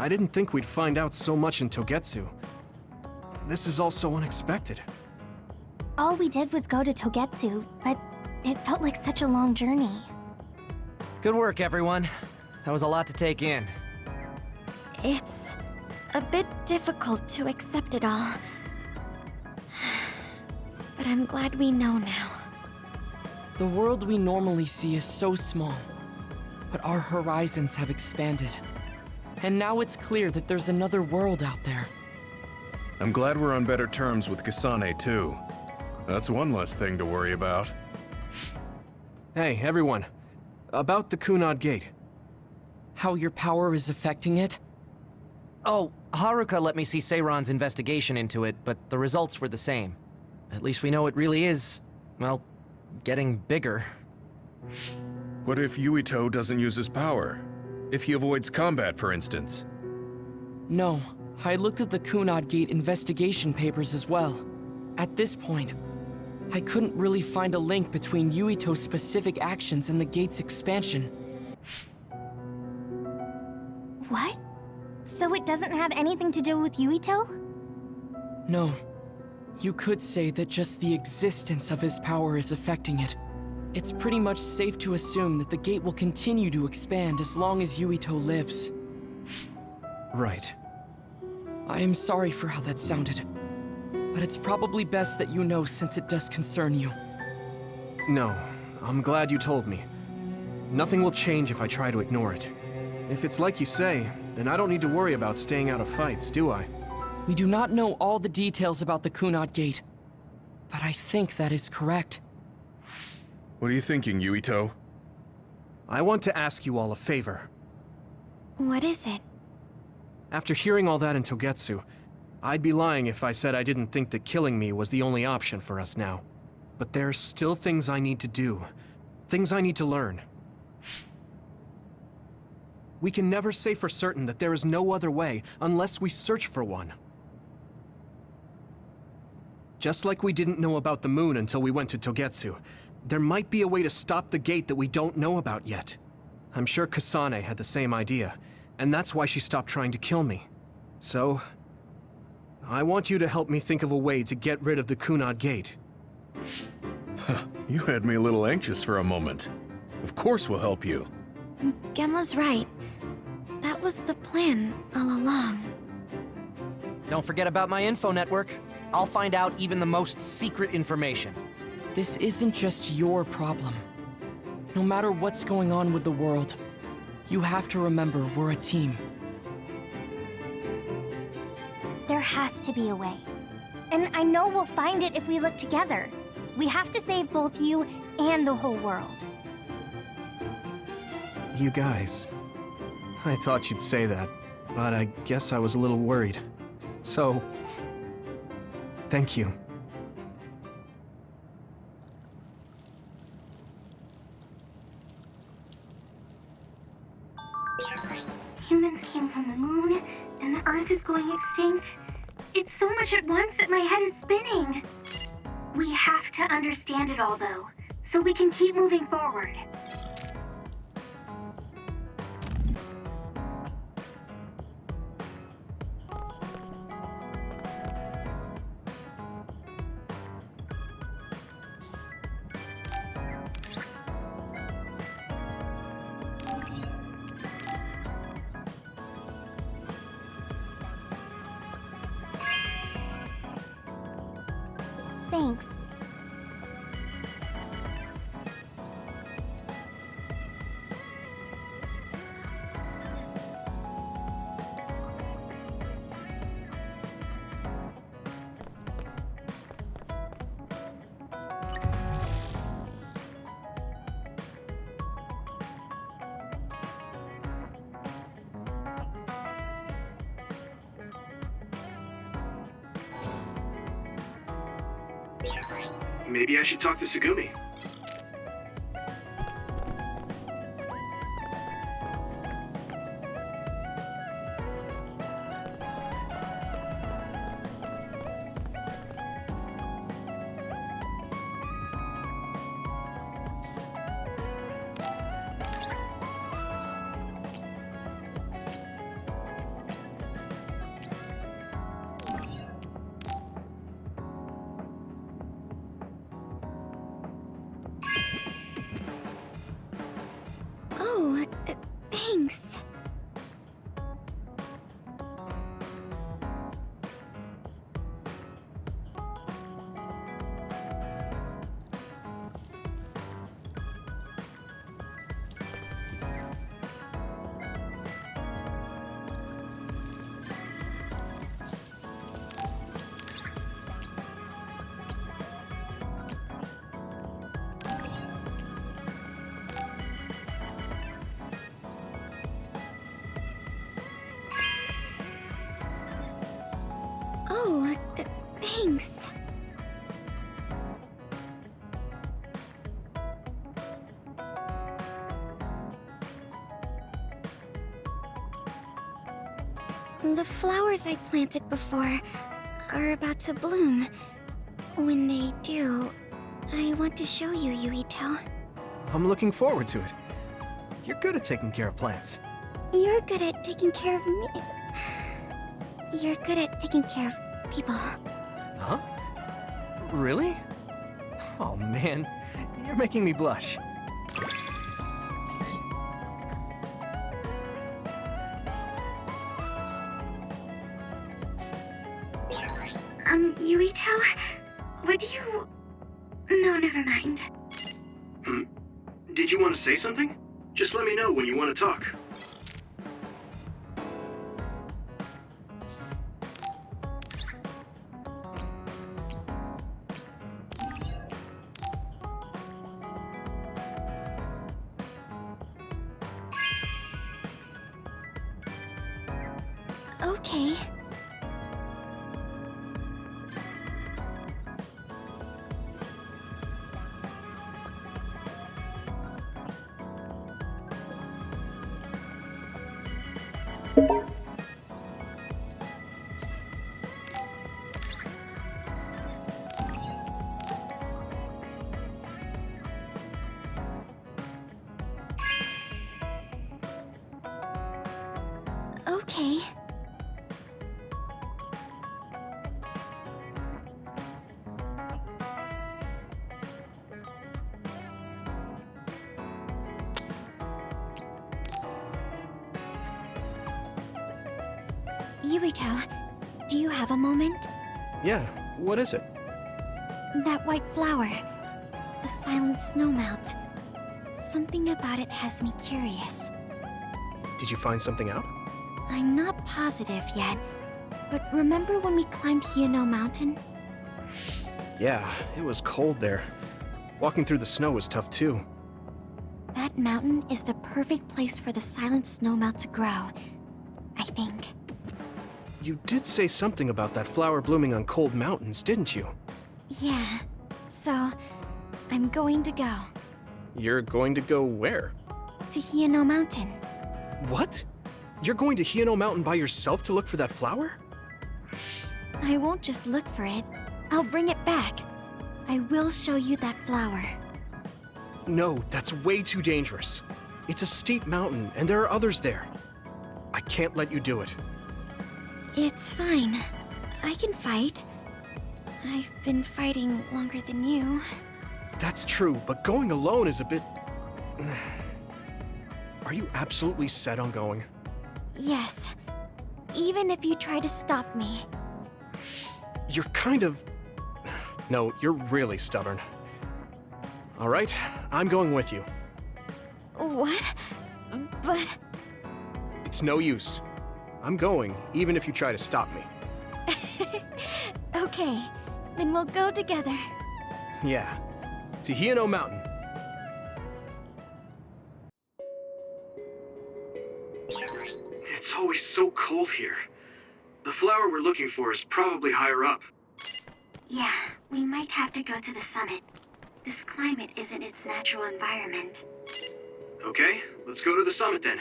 I didn't think we'd find out so much in Togetsu. This is all so unexpected. All we did was go to Togetsu, but it felt like such a long journey. Good work, everyone. That was a lot to take in. It's a bit difficult to accept it all. But I'm glad we know now. The world we normally see is so small, but our horizons have expanded. And now it's clear that there's another world out there. I'm glad we're on better terms with Kasane, too. That's one less thing to worry about. Hey, everyone. About the Kunad Gate. How your power is affecting it? Oh, Haruka let me see Seiron's investigation into it, but the results were the same. At least we know it really is, well, getting bigger. What if Yuito doesn't use his power? If he avoids combat, for instance? No, I looked at the Kunad Gate investigation papers as well. At this point, I couldn't really find a link between Yuito's specific actions and the gate's expansion. What? So it doesn't have anything to do with Yuito? No. You could say that just the existence of his power is affecting it. It's pretty much safe to assume that the gate will continue to expand as long as Yuito lives. Right. I am sorry for how that sounded, but it's probably best that you know since it does concern you. No, I'm glad you told me. Nothing will change if I try to ignore it. If it's like you say, then I don't need to worry about staying out of fights, do I? We do not know all the details about the Kunad Gate, but I think that is correct. What are you thinking, Yuito? I want to ask you all a favor. What is it? After hearing all that in Togetsu, I'd be lying if I said I didn't think that killing me was the only option for us now. But there's still things I need to do. Things I need to learn. We can never say for certain that there is no other way unless we search for one. Just like we didn't know about the moon until we went to Togetsu, there might be a way to stop the gate that we don't know about yet. I'm sure Kasane had the same idea, and that's why she stopped trying to kill me. So, I want you to help me think of a way to get rid of the Kunad Gate. You had me a little anxious for a moment. Of course we'll help you. Gemma's right. That was the plan all along. Don't forget about my info network. I'll find out even the most secret information. This isn't just your problem. No matter what's going on with the world, you have to remember we're a team. There has to be a way. And I know we'll find it if we look together. We have to save both you and the whole world. You guys... I thought you'd say that, but I guess I was a little worried. So... thank you. Humans came from the moon, and the Earth is going extinct. It's so much at once that my head is spinning. We have to understand it all, though, so we can keep moving forward. Thanks. Maybe I should talk to Sugumi. Thanks. Oh, thanks. The flowers I planted before are about to bloom. When they do, I want to show you, Yuito. I'm looking forward to it. You're good at taking care of plants. You're good at taking care of me. You're good at taking care of people. Huh? Really? Oh man, you're making me blush. Yuito, would you... No, never mind. Did you want to say something? Just let me know when you want to talk. Okay. Okay. Yuito, do you have a moment? Yeah, what is it? That white flower. The silent snowmelt. Something about it has me curious. Did you find something out? I'm not positive yet, but remember when we climbed Hino Mountain? Yeah, it was cold there. Walking through the snow was tough too. That mountain is the perfect place for the silent snowmelt to grow, I think. You did say something about that flower blooming on cold mountains, didn't you? Yeah, so I'm going to go. You're going to go where? To Hino Mountain. What? You're going to Hino Mountain by yourself to look for that flower? I won't just look for it. I'll bring it back. I will show you that flower. No, that's way too dangerous. It's a steep mountain, and there are others there. I can't let you do it. It's fine. I can fight. I've been fighting longer than you. That's true, but going alone is a bit... Are you absolutely set on going? Yes. Even if you try to stop me. You're kind of... No, you're really stubborn. All right, I'm going with you. What? But... It's no use. I'm going, even if you try to stop me. Okay, then we'll go together. Yeah, to Hino Mountain. It's always so cold here. The flower we're looking for is probably higher up. Yeah, we might have to go to the summit. This climate isn't its natural environment. Okay, let's go to the summit then.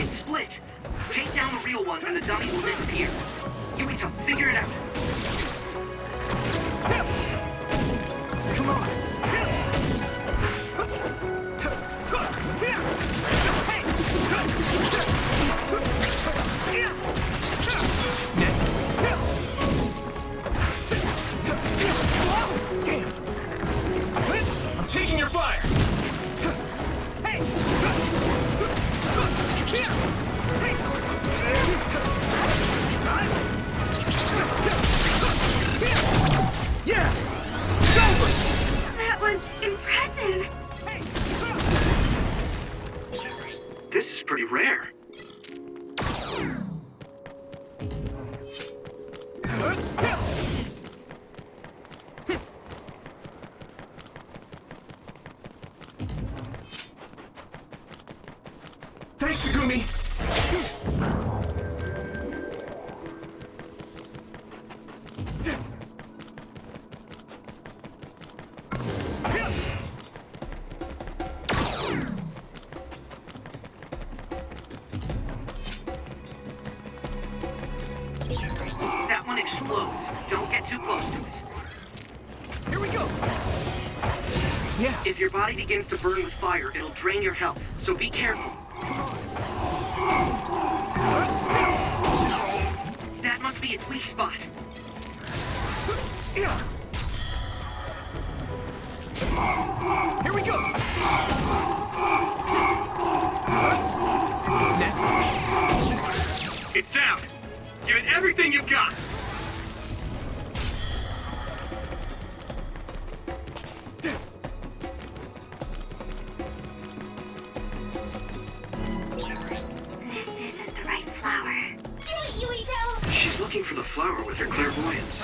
It's split. Take down the real one and the dummy will disappear. Yuito, figure it out. Come on. Next. Damn. I'm taking your fire. Hey. Yeah. That was impressive. This is pretty rare. Thanks, Segumi. That one explodes. Don't get too close to it. Here we go. Yeah. If your body begins to burn with fire, it'll drain your health, so be careful. That must be its weak spot. Yeah. Here we go. Next. It's down. Give it everything you've got. This isn't the right flower. Do it, Yuito! She's looking for the flower with her clairvoyance.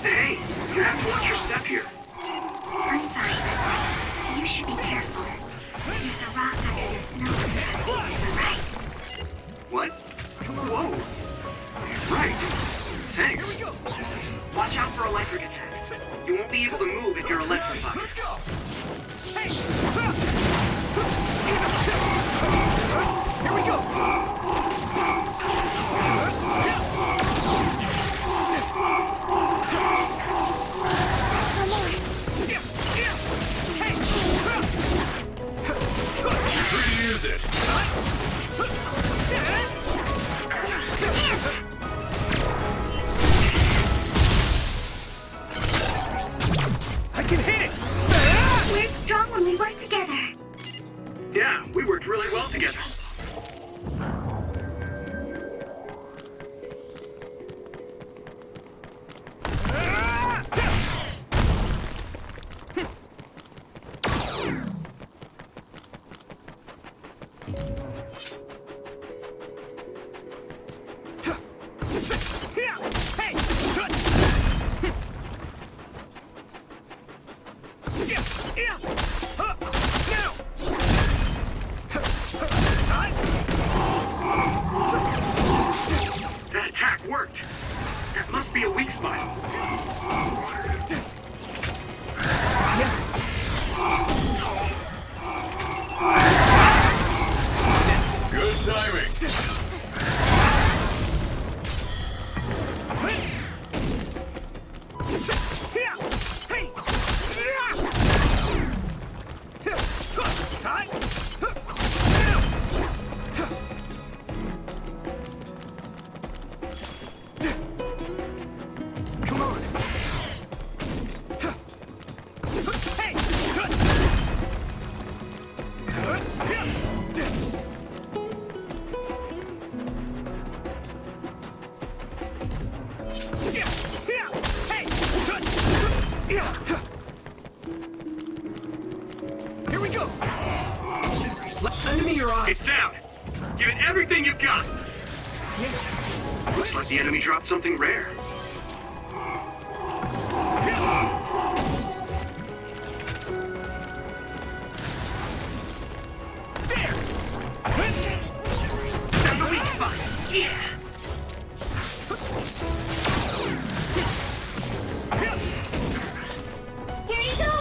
Hey, you have to watch your step here. I'm fine. You should be careful. There's a rock under the snow to the right. What? Whoa! Right. Thanks. Watch out for electric attacks. You won't be able to move if you're electrified. Let's go. Hey. Here we go. Free to use it. I can hit it. We're strong when we work together. Yeah, we worked really well together. That attack worked. That must be a weak spot. Good timing. Come on. Here we go. Lend me your eye. It's down. Give it everything you've got. Yeah. Looks like the enemy dropped something rare. There. That's a weak spot. Yeah. Here you go!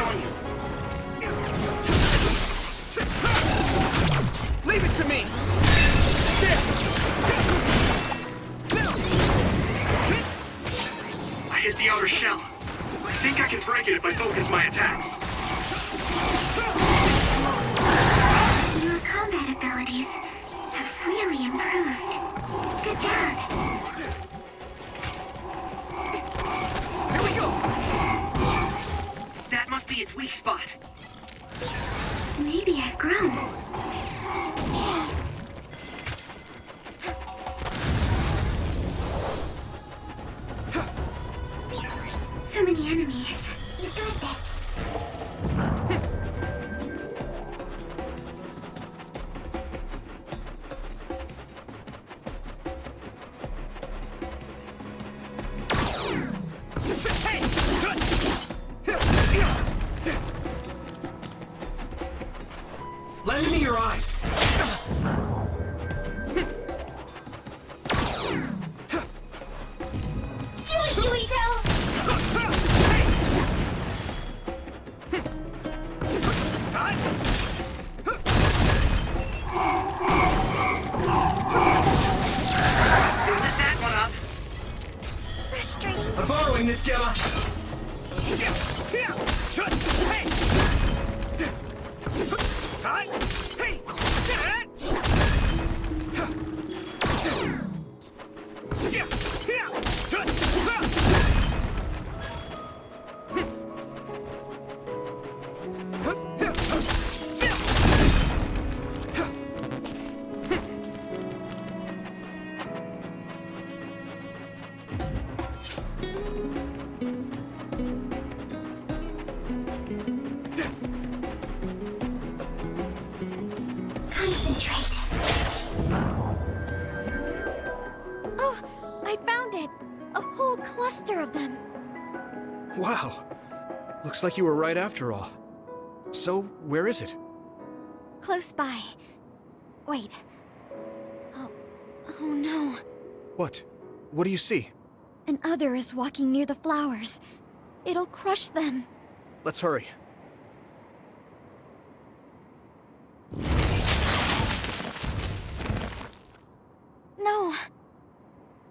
on you. Leave it to me! I hit the outer shell. I think I can break it if I focus my attacks. Your combat abilities have really improved. Good job. Here we go! That must be its weak spot. Maybe I've grown. So many enemies. You got this. Lend me your eyes! Do it, Yuito! Let that one up. Frustrating. I'm borrowing this, Gemma! Concentrate. Oh, I found it! A whole cluster of them. Wow. Looks like you were right after all. So, where is it? Close by. Wait. Oh no. What? What do you see? An other is walking near the flowers. It'll crush them. Let's hurry. No.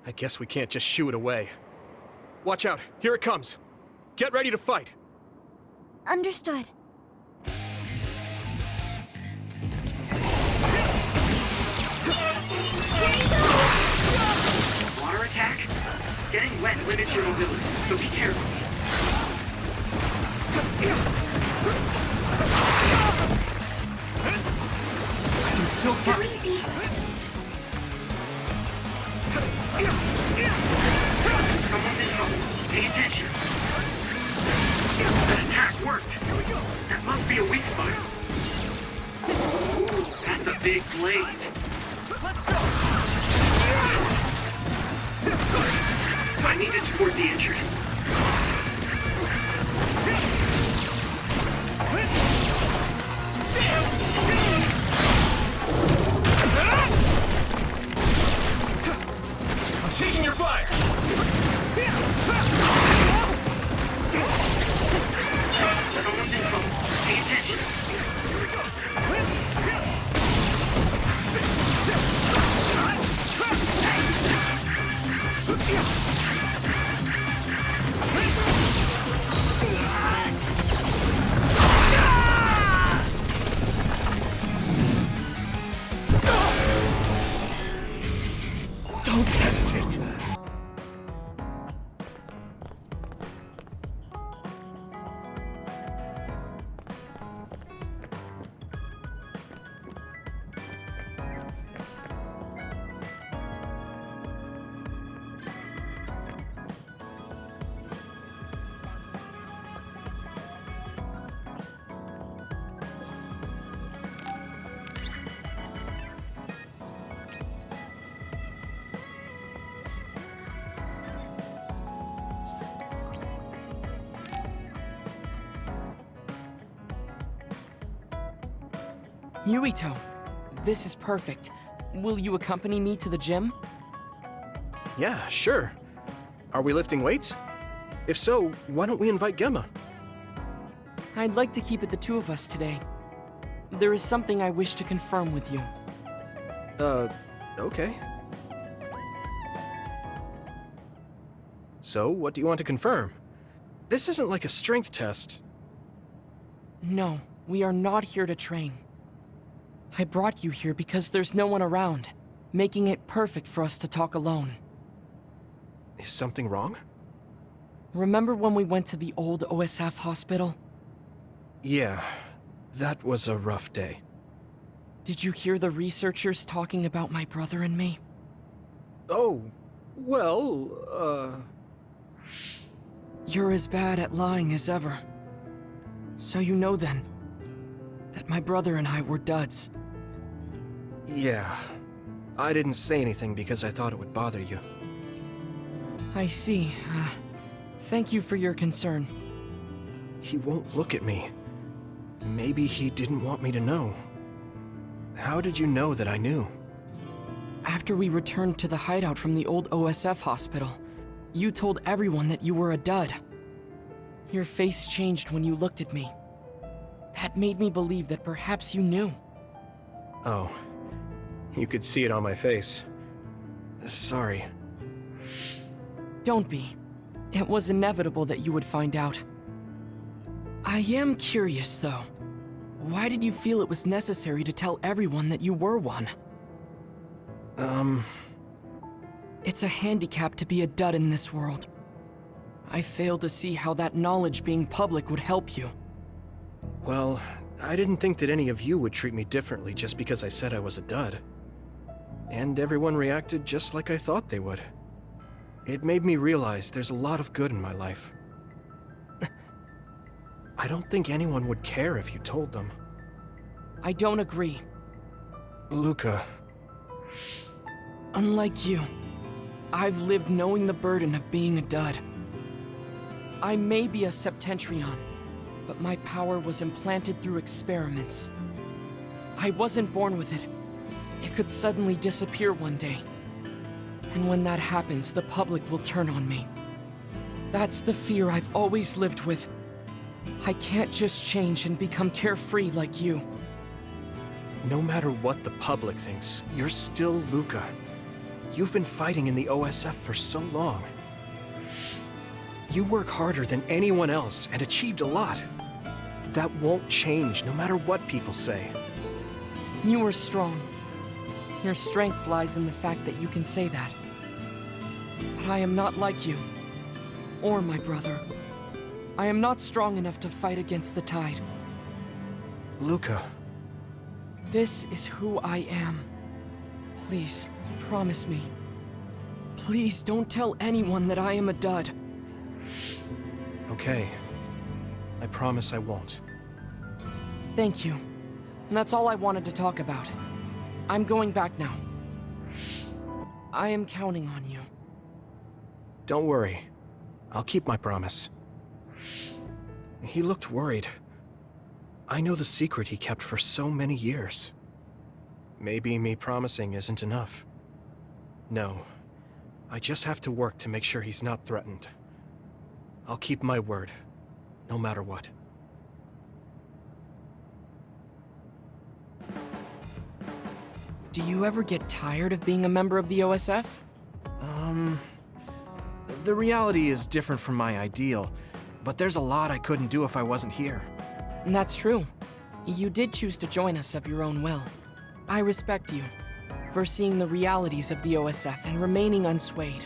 I guess we can't just shoo it away. Watch out, here it comes. Get ready to fight. Understood. Water attack? Getting wet limits your mobility, so be careful. I can still Go fight. easy. Someone's in trouble. Pay attention. That attack worked. That must be a weak spot. Ooh, that's a big blaze. I need to support the injured. I'm taking your fire. Someone's in trouble. Pay attention. Don't hesitate. Yuito, this is perfect. Will you accompany me to the gym? Yeah, sure. Are we lifting weights? If so, why don't we invite Gemma? I'd like to keep it the two of us today. There is something I wish to confirm with you. Okay. So, what do you want to confirm? This isn't like a strength test. No, we are not here to train. I brought you here because there's no one around, making it perfect for us to talk alone. Is something wrong? Remember when we went to the old OSF hospital? Yeah, that was a rough day. Did you hear the researchers talking about my brother and me? Oh, well, You're as bad at lying as ever. So you know then, that my brother and I were duds. Yeah. I didn't say anything because I thought it would bother you. I see. Thank you for your concern. He won't look at me. Maybe he didn't want me to know. How did you know that I knew? After we returned to the hideout from the old OSF hospital, you told everyone that you were a dud. Your face changed when you looked at me. That made me believe that perhaps you knew. Oh. You could see it on my face. Sorry. Don't be. It was inevitable that you would find out. I am curious, though. Why did you feel it was necessary to tell everyone that you were one? It's a handicap to be a dud in this world. I fail to see how that knowledge being public would help you. Well, I didn't think that any of you would treat me differently just because I said I was a dud. And everyone reacted just like I thought they would. It made me realize there's a lot of good in my life. I don't think anyone would care if you told them. I don't agree. Luca. Unlike you, I've lived knowing the burden of being a dud. I may be a Septentrion, but my power was implanted through experiments. I wasn't born with it. It could suddenly disappear one day. And when that happens, the public will turn on me. That's the fear I've always lived with. I can't just change and become carefree like you. No matter what the public thinks, you're still Luca. You've been fighting in the OSF for so long. You work harder than anyone else and achieved a lot. That won't change no matter what people say. You are strong. Your strength lies in the fact that you can say that. But I am not like you, or my brother. I am not strong enough to fight against the tide. Luca. This is who I am. Please, promise me. Please don't tell anyone that I am a dud. Okay. I promise I won't. Thank you. And that's all I wanted to talk about. I'm going back now. I am counting on you. Don't worry. I'll keep my promise. He looked worried. I know the secret he kept for so many years. Maybe me promising isn't enough. No. I just have to work to make sure he's not threatened. I'll keep my word, no matter what. Do you ever get tired of being a member of the OSF? The reality is different from my ideal, but there's a lot I couldn't do if I wasn't here. And that's true. You did choose to join us of your own will. I respect you for seeing the realities of the OSF and remaining unswayed.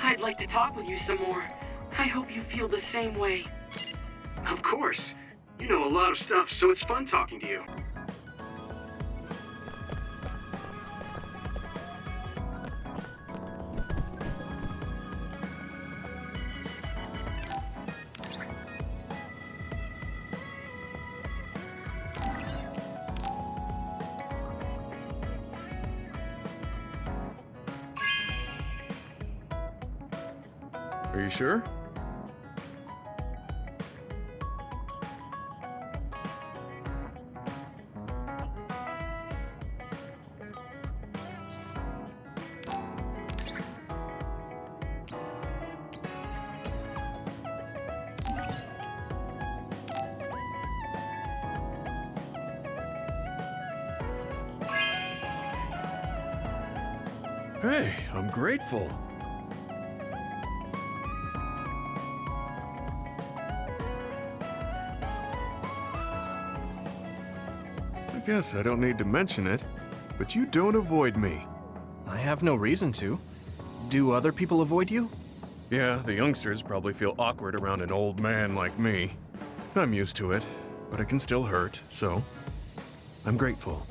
I'd like to talk with you some more. I hope you feel the same way. Of course. You know a lot of stuff, so it's fun talking to you. Are you sure? Hey, I'm grateful. I guess I don't need to mention it, but you don't avoid me. I have no reason to. Do other people avoid you? Yeah, the youngsters probably feel awkward around an old man like me. I'm used to it, but it can still hurt, so I'm grateful.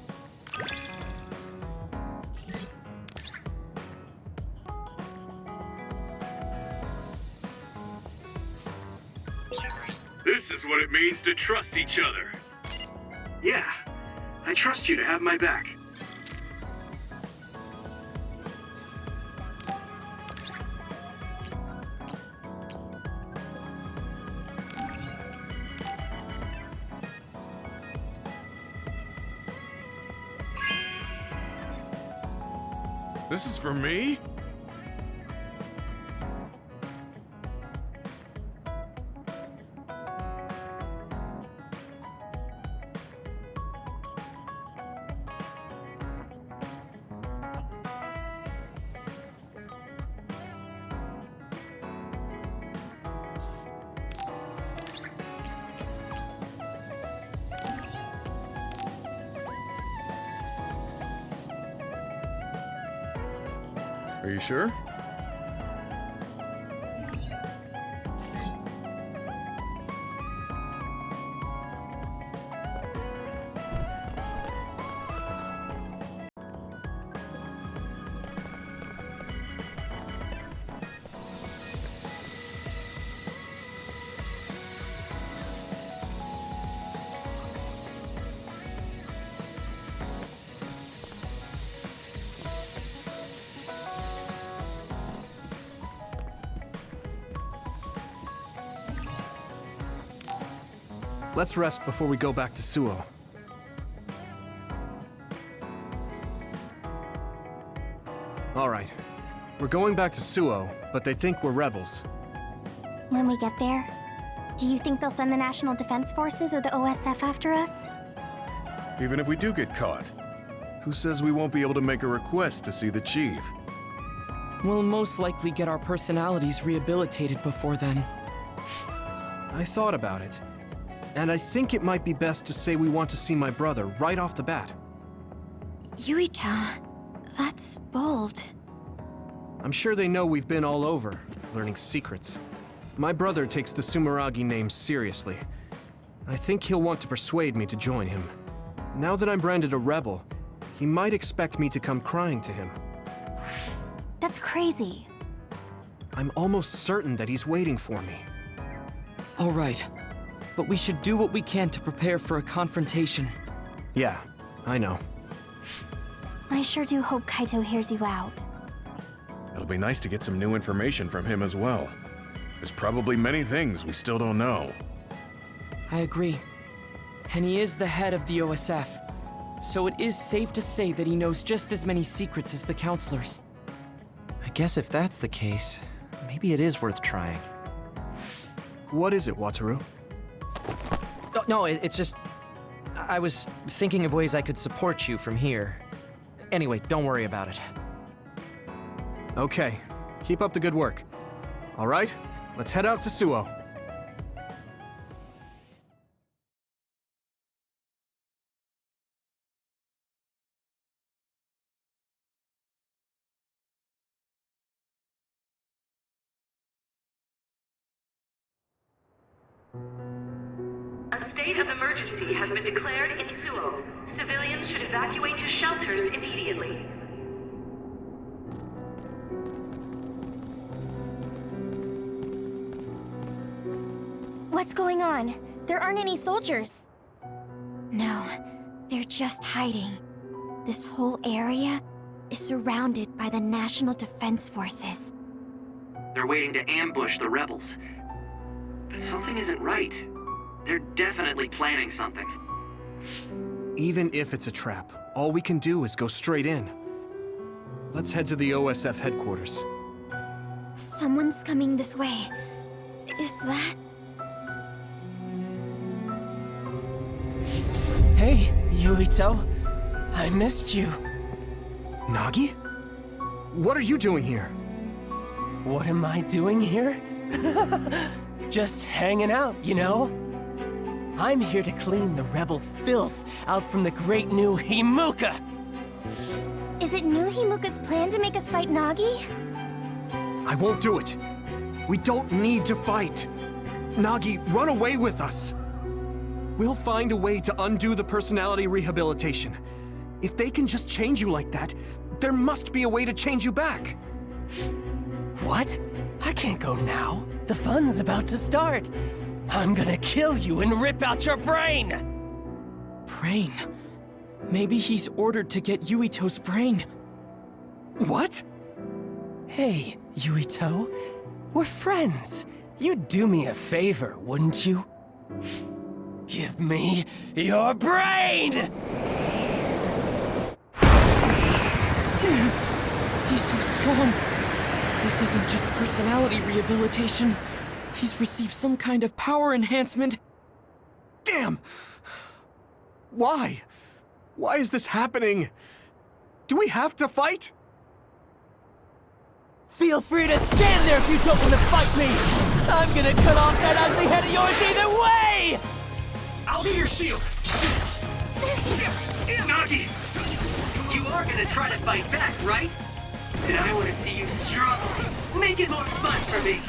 This is what it means to trust each other. Yeah, I trust you to have my back. This is for me? Are you sure? Let's rest before we go back to Suo. Alright. We're going back to Suo, but they think we're rebels. When we get there, do you think they'll send the National Defense Forces or the OSF after us? Even if we do get caught, who says we won't be able to make a request to see the chief? We'll most likely get our personalities rehabilitated before then. I thought about it. And I think it might be best to say we want to see my brother right off the bat. Yuito, that's bold. I'm sure they know we've been all over, learning secrets. My brother takes the Sumeragi name seriously. I think he'll want to persuade me to join him. Now that I'm branded a rebel, he might expect me to come crying to him. That's crazy. I'm almost certain that he's waiting for me. All right. But we should do what we can to prepare for a confrontation. Yeah, I know. I sure do hope Kaito hears you out. It'll be nice to get some new information from him as well. There's probably many things we still don't know. I agree. And he is the head of the OSF. So it is safe to say that he knows just as many secrets as the counselors. I guess if that's the case, maybe it is worth trying. What is it, Wataru? Oh, no, it's just... I was thinking of ways I could support you from here. Anyway, don't worry about it. Okay, keep up the good work. All right, let's head out to Suo. A state of emergency has been declared in Suo. Civilians should evacuate to shelters immediately. What's going on? There aren't any soldiers. No, they're just hiding. This whole area is surrounded by the National Defense Forces. They're waiting to ambush the rebels. But something isn't right. They're definitely planning something. Even if it's a trap, all we can do is go straight in. Let's head to the OSF headquarters. Someone's coming this way. Is that... Hey, Yuito. I missed you. Nagi? What are you doing here? What am I doing here? Just hanging out, you know? I'm here to clean the rebel filth out from the great new Himuka! Is it New Himuka's plan to make us fight Nagi? I won't do it. We don't need to fight. Nagi, run away with us. We'll find a way to undo the personality rehabilitation. If they can just change you like that, there must be a way to change you back. What? I can't go now. The fun's about to start. I'm gonna kill you and rip out your brain! Brain? Maybe he's ordered to get Yuito's brain. What? Hey, Yuito. We're friends. You'd do me a favor, wouldn't you? Give me your brain! He's so strong. This isn't just personality rehabilitation. He's received some kind of power enhancement. Damn! Why? Why is this happening? Do we have to fight? Feel free to stand there if you don't want to fight me! I'm gonna cut off that ugly head of yours either way! I'll be your shield! Nagi! You are gonna try to fight back, right? And I want to see you struggle. Make it more fun for me!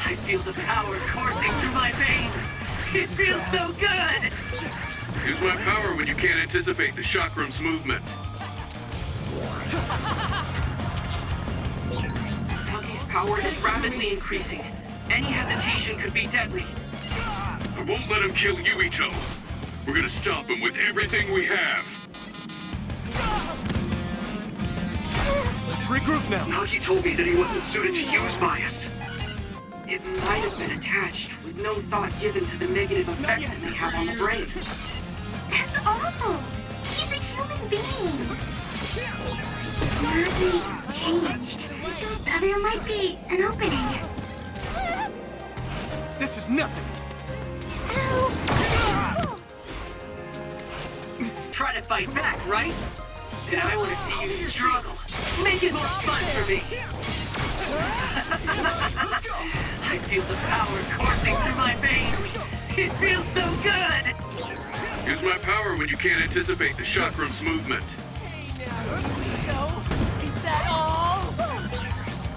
I feel the power coursing through my veins! It feels so good! Use my power when you can't anticipate the chakram's movement. Nagi's power is rapidly increasing. Any hesitation could be deadly. I won't let him kill Yuito. We're gonna stop him with everything we have. Let's regroup now. Nagi told me that he wasn't suited to use bias. It might have been attached, with no thought given to the negative effects it may have on the brain. That's awful! He's a human being! Nagi changed. There might be an opening. This is nothing. Try to fight back, right? And I want to see you struggle. Make it more fun for me. I feel the power coursing through my veins. It feels so good. Use my power when you can't anticipate the chakram's movement. So, is that all?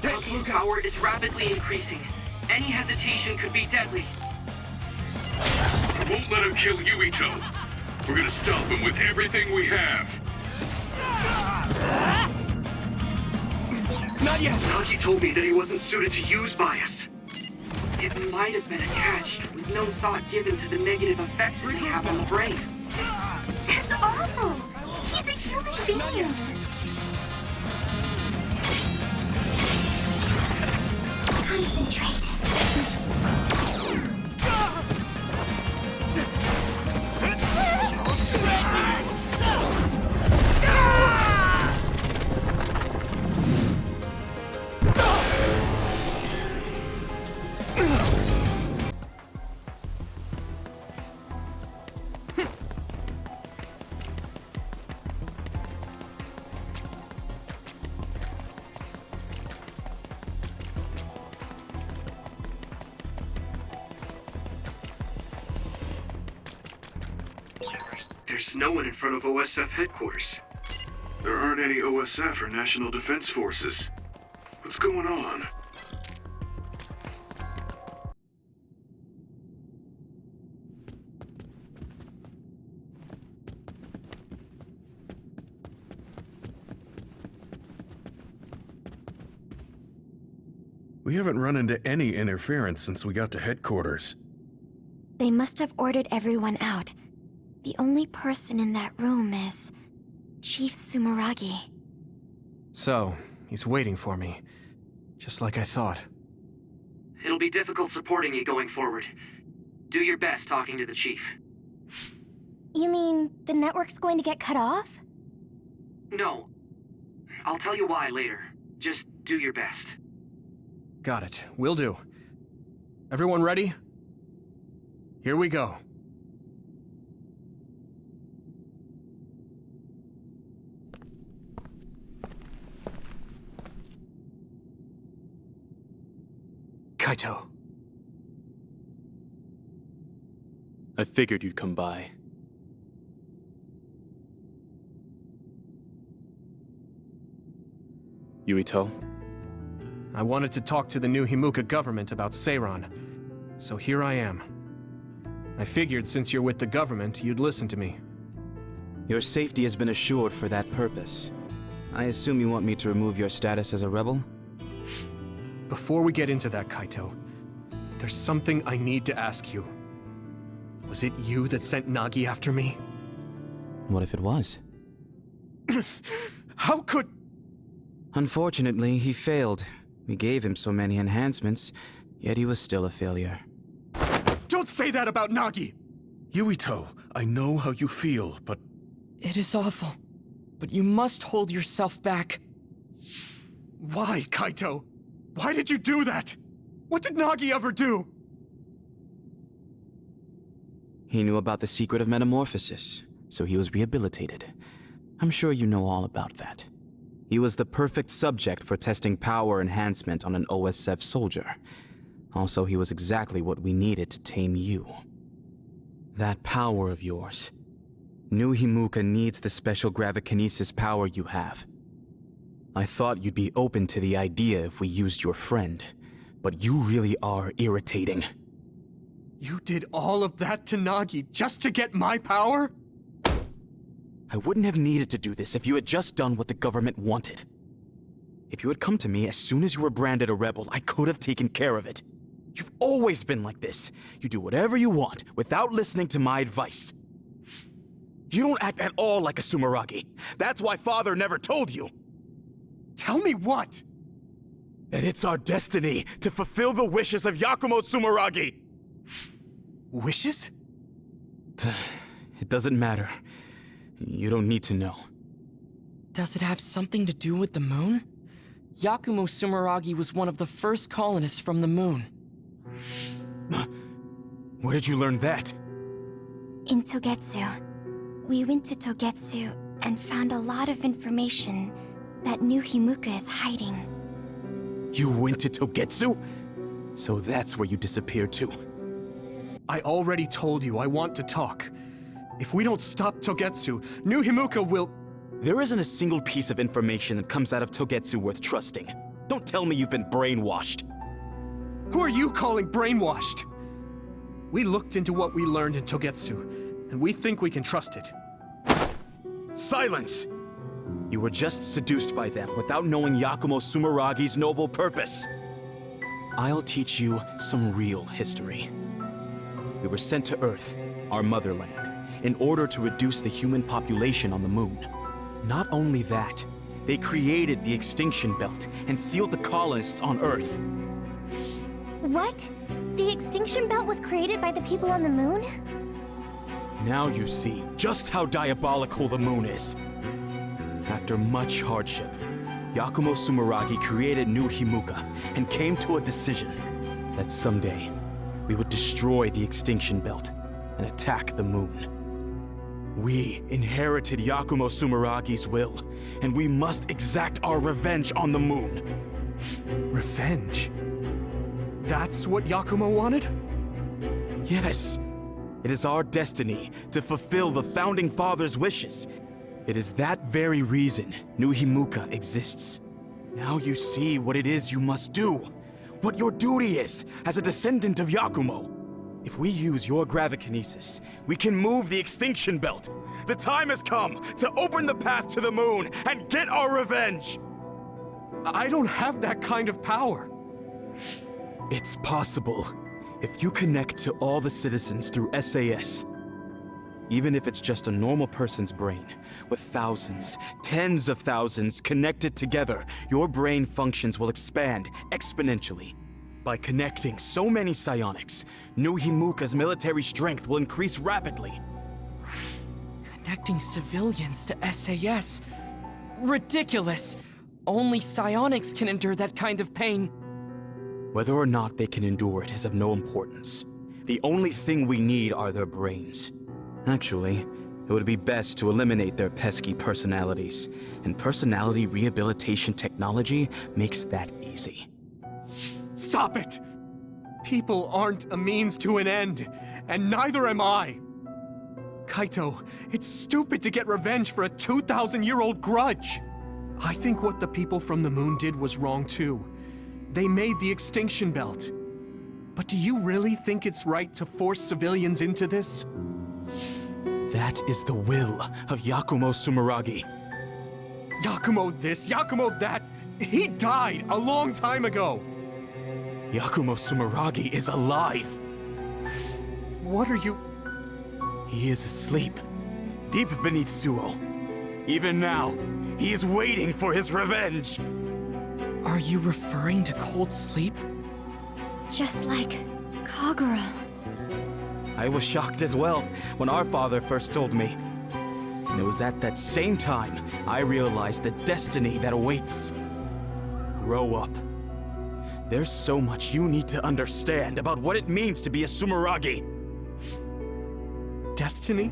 Nagi's power is rapidly increasing. Any hesitation could be deadly. I won't let him kill Yuito. We're gonna stop him with everything we have. Not yet. Nagi told me that he wasn't suited to use bias. It might have been attached, with no thought given to the negative effects it may have on the brain. That's awful! He's a human being! Concentrate. There's no one in front of OSF headquarters. There aren't any OSF or National Defense Forces. What's going on? We haven't run into any interference since we got to headquarters. They must have ordered everyone out. The only person in that room is Chief Sumeragi. So, he's waiting for me. Just like I thought. It'll be difficult supporting you going forward. Do your best talking to the chief. You mean the network's going to get cut off? No. I'll tell you why later. Just do your best. Got it. Will do. Everyone ready? Here we go. Kaito. I figured you'd come by. Yuito? I wanted to talk to the new Himuka government about Seiran, so here I am. I figured since you're with the government, you'd listen to me. Your safety has been assured for that purpose. I assume you want me to remove your status as a rebel? Before we get into that, Kaito, there's something I need to ask you. Was it you that sent Nagi after me? What if it was? How could... Unfortunately, he failed. We gave him so many enhancements, yet he was still a failure. Don't say that about Nagi! Yuito, I know how you feel, but... It is awful, but you must hold yourself back. Why, Kaito? Why did you do that? What did Nagi ever do? He knew about the secret of metamorphosis, so he was rehabilitated. I'm sure you know all about that. He was the perfect subject for testing power enhancement on an OSF soldier. Also, he was exactly what we needed to tame you. That power of yours. New Himuka needs the special gravikinesis power you have. I thought you'd be open to the idea if we used your friend, but you really are irritating. You did all of that to Nagi just to get my power? I wouldn't have needed to do this if you had just done what the government wanted. If you had come to me as soon as you were branded a rebel, I could have taken care of it. You've always been like this. You do whatever you want without listening to my advice. You don't act at all like a Sumeragi. That's why Father never told you. Tell me what? That it's our destiny to fulfill the wishes of Yakumo Sumeragi! Wishes? It doesn't matter. You don't need to know. Does it have something to do with the moon? Yakumo Sumeragi was one of the first colonists from the moon. Where did you learn that? In Togetsu. We went to Togetsu and found a lot of information that New Himuka is hiding. You went to Togetsu? So that's where you disappeared to. I already told you I want to talk. If we don't stop Togetsu, New Himuka will... There isn't a single piece of information that comes out of Togetsu worth trusting. Don't tell me you've been brainwashed. Who are you calling brainwashed? We looked into what we learned in Togetsu, and we think we can trust it. Silence! You were just seduced by them without knowing Yakumo Sumeragi's noble purpose. I'll teach you some real history. We were sent to Earth, our motherland, in order to reduce the human population on the moon. Not only that, they created the extinction belt and sealed the colonists on Earth. What? The extinction belt was created by the people on the moon? Now you see just how diabolical the moon is. After much hardship, Yakumo Sumeragi created New Himuka and came to a decision that someday we would destroy the extinction belt and attack the moon. We inherited Yakumo Sumeragi's will, and we must exact our revenge on the moon. Revenge? That's what Yakumo wanted? Yes. It is our destiny to fulfill the Founding Father's wishes. It is that very reason New Himuka exists. Now you see what it is you must do. What your duty is as a descendant of Yakumo. If we use your gravikinesis, we can move the extinction belt. The time has come to open the path to the moon and get our revenge! I don't have that kind of power. It's possible if you connect to all the citizens through SAS. Even if it's just a normal person's brain, with thousands, tens of thousands connected together, your brain functions will expand exponentially. By connecting so many psionics, New Himuka's military strength will increase rapidly. Connecting civilians to SAS? Ridiculous! Only psionics can endure that kind of pain. Whether or not they can endure it is of no importance. The only thing we need are their brains. Actually, it would be best to eliminate their pesky personalities, and personality rehabilitation technology makes that easy. Stop it! People aren't a means to an end, and neither am I. Kaito, it's stupid to get revenge for a 2,000-year-old grudge. I think what the people from the moon did was wrong too. They made the extinction belt. But do you really think it's right to force civilians into this? That is the will of Yakumo Sumeragi. Yakumo this, Yakumo that. He died a long time ago. Yakumo Sumeragi is alive. What are you... He is asleep, deep beneath Suo. Even now, he is waiting for his revenge. Are you referring to cold sleep? Just like Kagura. I was shocked as well when our father first told me. And it was at that same time I realized the destiny that awaits. Grow up. There's so much you need to understand about what it means to be a Sumeragi. Destiny?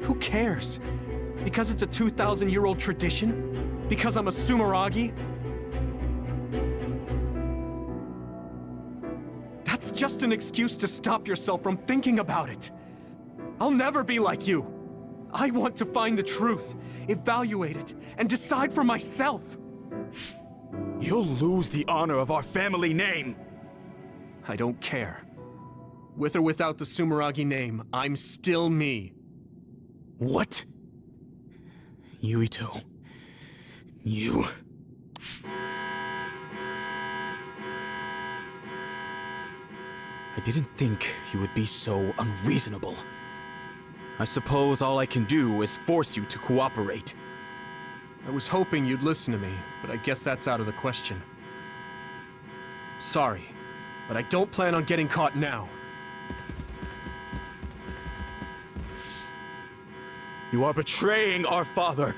Who cares? Because it's a 2,000-year-old tradition? Because I'm a Sumeragi? That's just an excuse to stop yourself from thinking about it. I'll never be like you. I want to find the truth, evaluate it, and decide for myself. You'll lose the honor of our family name. I don't care. With or without the Sumeragi name, I'm still me. What? Yuito. You... I didn't think you would be so unreasonable. I suppose all I can do is force you to cooperate. I was hoping you'd listen to me, but I guess that's out of the question. Sorry, but I don't plan on getting caught now. You are betraying our father.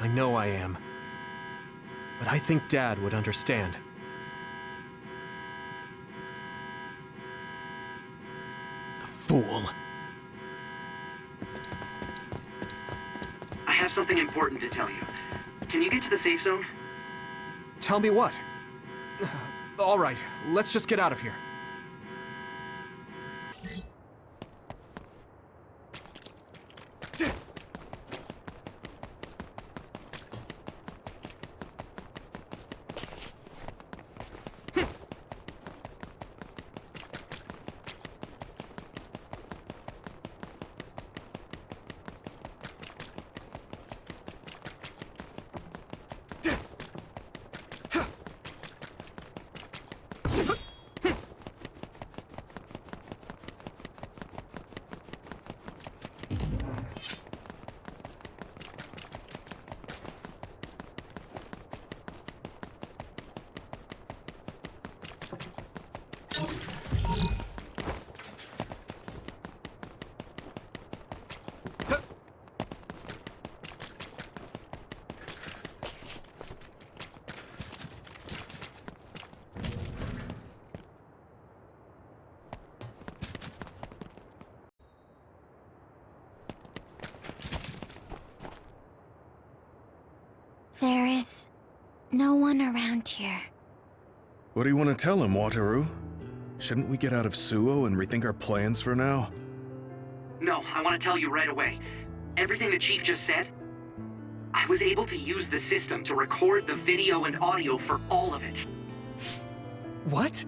I know I am. But I think Dad would understand. The fool. I have something important to tell you. Can you get to the safe zone? Tell me what? All right, let's just get out of here. There is no one around here. What do you want to tell him, Wataru? Shouldn't we get out of Suo and rethink our plans for now? No, I want to tell you right away. Everything the Chief just said, I was able to use the system to record the video and audio for all of it. What?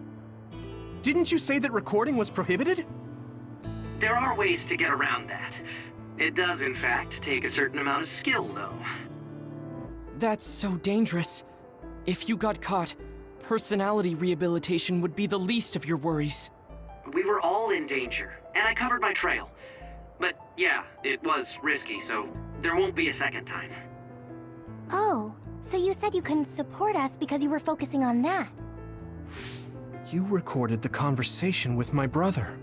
Didn't you say that recording was prohibited? There are ways to get around that. It does, in fact, take a certain amount of skill, though. That's so dangerous. If you got caught, personality rehabilitation would be the least of your worries. We were all in danger, and I covered my trail. But yeah, it was risky, so there won't be a second time. Oh, so you said you couldn't support us because you were focusing on that. You recorded the conversation with my brother.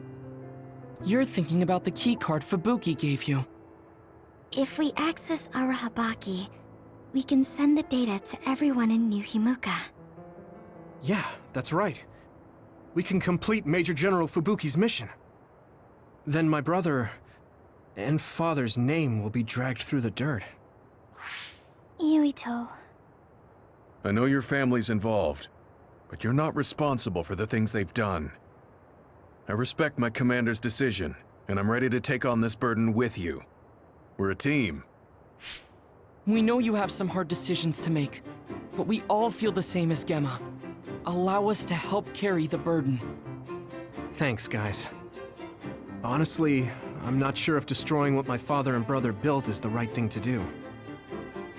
You're thinking about the keycard Fubuki gave you. If we access Arahabaki, we can send the data to everyone in New Himuka. Yeah, that's right. We can complete Major General Fubuki's mission. Then my brother and father's name will be dragged through the dirt. Yuito. I know your family's involved, but you're not responsible for the things they've done. I respect my commander's decision, and I'm ready to take on this burden with you. We're a team. We know you have some hard decisions to make, but we all feel the same as Gemma. Allow us to help carry the burden. Thanks, guys. Honestly, I'm not sure if destroying what my father and brother built is the right thing to do.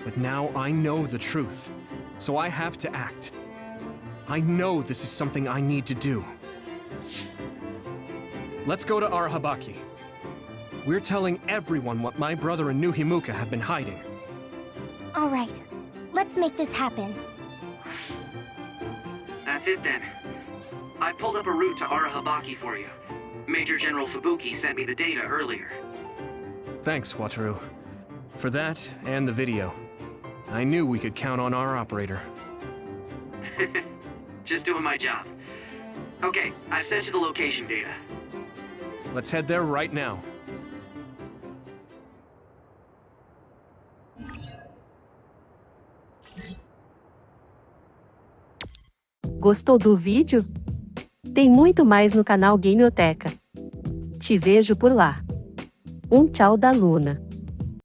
But now I know the truth, so I have to act. I know this is something I need to do. Let's go to Arahabaki. We're telling everyone what my brother and New Himuka have been hiding. All right, let's make this happen. That's it then. I pulled up a route to Arahabaki for you. Major General Fubuki sent me the data earlier. Thanks, Wataru. For that, and the video. I knew we could count on our operator. Just doing my job. Okay, I've sent you the location data. Let's head there right now. Gostou do vídeo? Tem muito mais no canal Gameoteca. Te vejo por lá. Tchau da Luna.